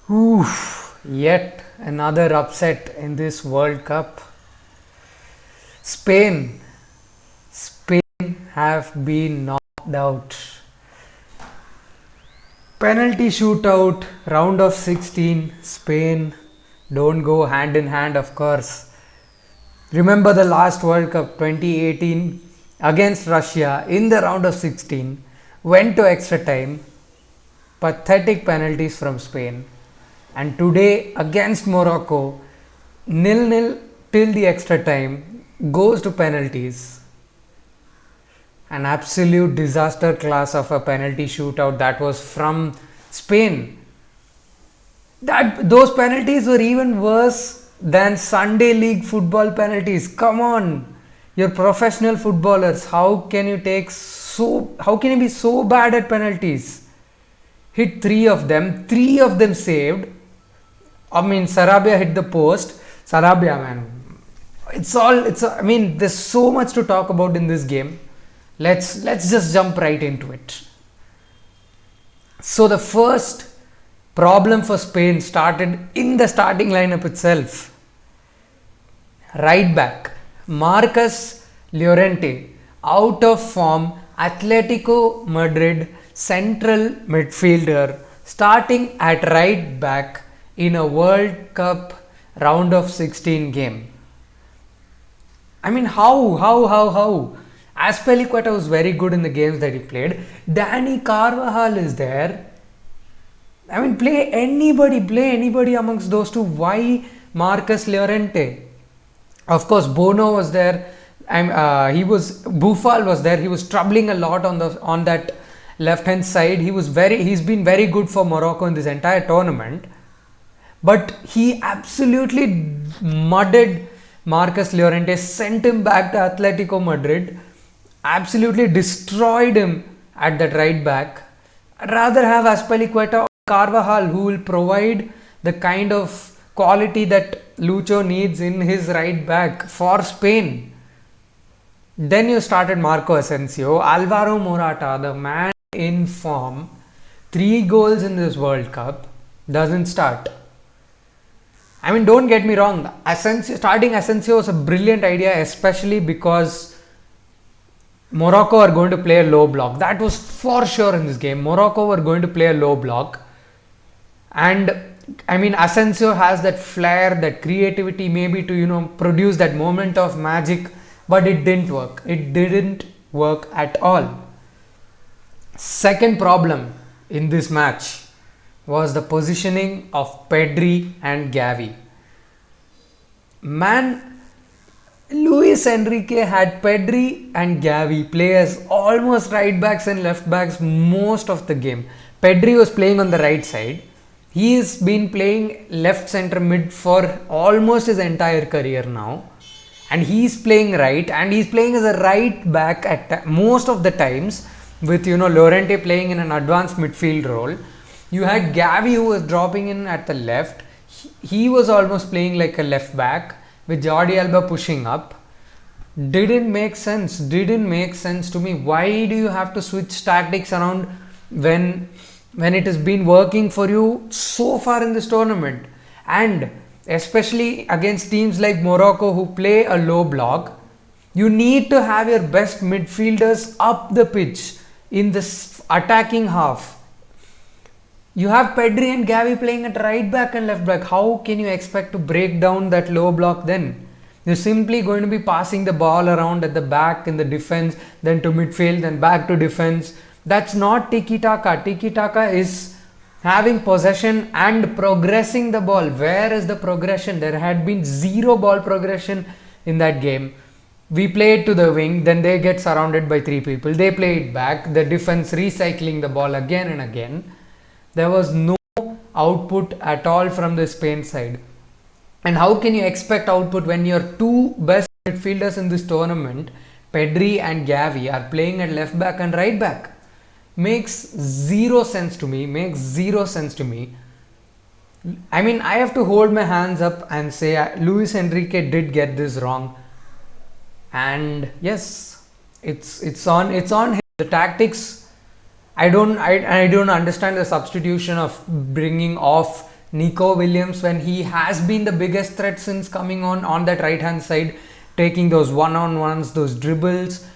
Oof, yet another upset in this World Cup. Spain. Spain have been knocked out. Penalty shootout, round of 16. Spain don't go hand in hand, of course. Remember the last World Cup 2018 against Russia in the round of 16. Went to extra time. Pathetic penalties from Spain. And today against Morocco, nil-nil till the extra time, goes to penalties. An absolute disaster class of a penalty shootout that was from Spain. That those penalties were even worse than Sunday league football penalties. Come on, you're professional footballers. How can you be so bad at penalties? Hit three of them saved. I mean, Sarabia hit the post. Sarabia, man. I mean, there's so much to talk about in this game. Let's just jump right into it. So the first problem for Spain started in the starting lineup itself. Right back, Marcus Llorente, out of form, Atletico Madrid central midfielder, starting at right back in a World Cup round of 16 game. I mean, how? Azpilicueta was very good in the games that he played. Danny Carvajal is there. I mean, play anybody amongst those two. Why Marcus Llorente? Of course, Bono was there. Buffal was there. He was troubling a lot on that left hand side. He's been very good for Morocco in this entire tournament. But he absolutely mudded Marcus Llorente, sent him back to Atletico Madrid, absolutely destroyed him at that right back. I'd rather have Azpilicueta or Carvajal, who will provide the kind of quality that Lucho needs in his right back for Spain. Then you started Marco Asensio, Alvaro Morata, the man in form, 3 goals in this World Cup, doesn't start. I mean, don't get me wrong, starting Asensio was a brilliant idea, especially because Morocco are going to play a low block. That was for sure in this game. Morocco were going to play a low block. And I mean, Asensio has that flair, that creativity, maybe to, produce that moment of magic, but it didn't work. It didn't work at all. Second problem in this match was the positioning of Pedri and Gavi. Man, Luis Enrique had Pedri and Gavi play as almost right backs and left backs most of the game. Pedri was playing on the right side. He's been playing left center mid for almost his entire career now. And he's playing right, and he's playing as a right back at most of the times, with Llorente playing in an advanced midfield role. You had Gavi, who was dropping in at the left. He was almost playing like a left back, with Jordi Alba pushing up. Didn't make sense to me. Why do you have to switch tactics around when it has been working for you so far in this tournament? And especially against teams like Morocco, who play a low block, you need to have your best midfielders up the pitch in this attacking half. You have Pedri and Gavi playing at right back and left back. How can you expect to break down that low block then? You're simply going to be passing the ball around at the back in the defense, then to midfield, then back to defense. That's not tiki-taka. Tiki-taka is having possession and progressing the ball. Where is the progression? There had been zero ball progression in that game. We play it to the wing, then they get surrounded by 3 people. They play it back. The defense recycling the ball again and again. There was no output at all from the Spain side. And how can you expect output when your 2 best midfielders in this tournament, Pedri and Gavi, are playing at left back and right back? Makes zero sense to me. I mean, I have to hold my hands up and say Luis Enrique did get this wrong. And yes, it's on him. The tactics, I don't understand the substitution of bringing off Nico Williams, when he has been the biggest threat since coming on that right hand side, taking those one-on-ones, those dribbles.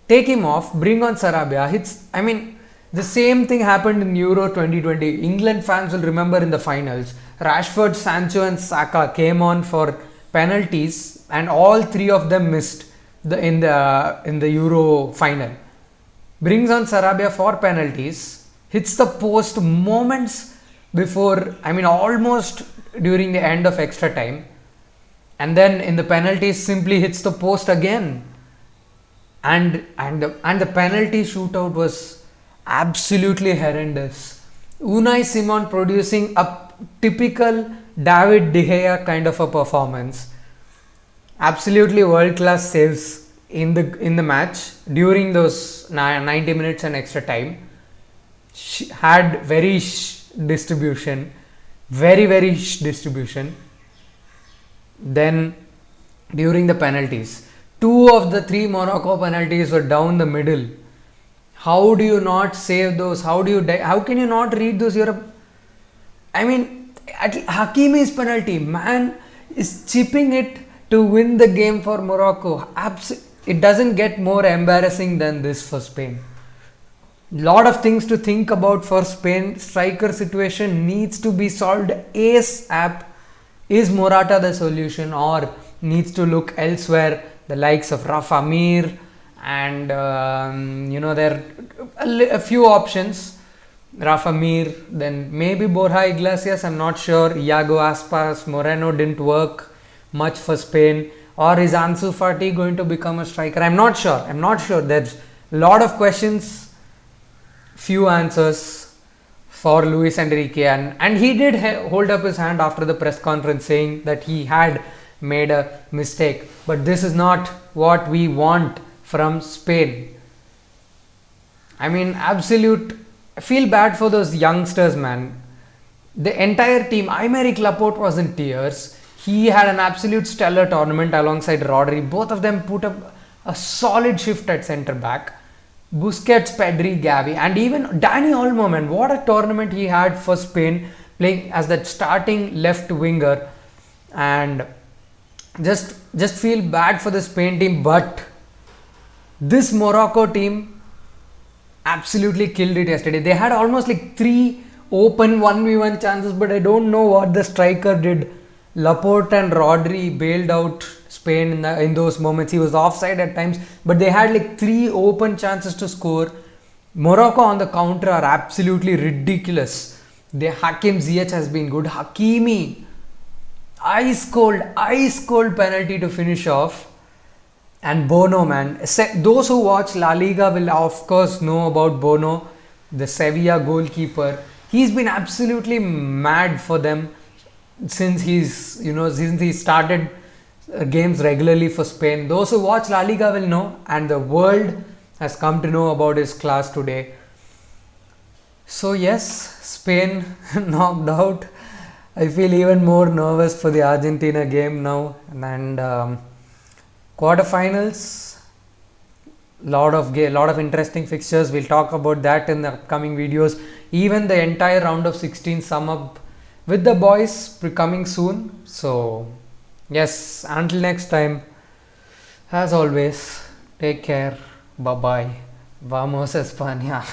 Take him off, bring on Sarabia. I mean, the same thing happened in Euro 2020. England fans will remember in the finals. Rashford, Sancho, and Saka came on for penalties, and all three of them missed in the Euro final. Brings on Sarabia for penalties, hits the post moments before, I mean, almost during the end of extra time, and then in the penalties simply hits the post again. And the penalty shootout was absolutely horrendous. Unai Simon producing a typical David De Gea kind of a performance. Absolutely world class saves in the match during those 90 minutes and extra time. Had very distribution, very distribution. Then during the penalties, two of the three Morocco penalties were down the middle. How do you not save those? How can you not read those? I mean, Hakimi's penalty, man, is chipping it to win the game for Morocco. It doesn't get more embarrassing than this for Spain. Lot of things to think about for Spain. Striker situation needs to be solved ASAP. Is Morata the solution, or needs to look elsewhere? The likes of Rafa Mir, and there are a few options. Rafa Mir, then maybe Borja Iglesias, I'm not sure. Iago Aspas, Moreno didn't work much for Spain. Or is Ansu Fati going to become a striker? I'm not sure. There's a lot of questions, few answers for Luis Enrique, and he did hold up his hand after the press conference saying that he had made a mistake, but this is not what we want from Spain. I mean, I feel bad for those youngsters, man. The entire team, Aymeric Laporte was in tears. He had an absolute stellar tournament alongside Rodri. Both of them put up a solid shift at centre back. Busquets, Pedri, Gavi, and even Dani Olmo, man, what a tournament he had for Spain, playing as that starting left winger. And just feel bad for the Spain team, but this Morocco team absolutely killed it yesterday. They had almost like 3 open 1v1 chances, but I don't know what the striker did. Laporte and Rodri bailed out Spain in those moments. He was offside at times, but they had like 3 open chances to score. Morocco on the counter are absolutely ridiculous. The Hakim Ziyech has been good. Hakimi, ice cold penalty to finish off. And Bono, man, those who watch La Liga will of course know about Bono, the Sevilla goalkeeper. He's been absolutely mad for them since he started games regularly for Spain. Those who watch La Liga will know, and the world has come to know about his class today. So yes, Spain knocked out. I feel even more nervous for the Argentina game now. And quarterfinals, lot of interesting fixtures. We'll talk about that in the upcoming videos. Even the entire round of 16 sum up with the boys coming soon. So yes, until next time, as always, take care. Bye bye. Vamos España.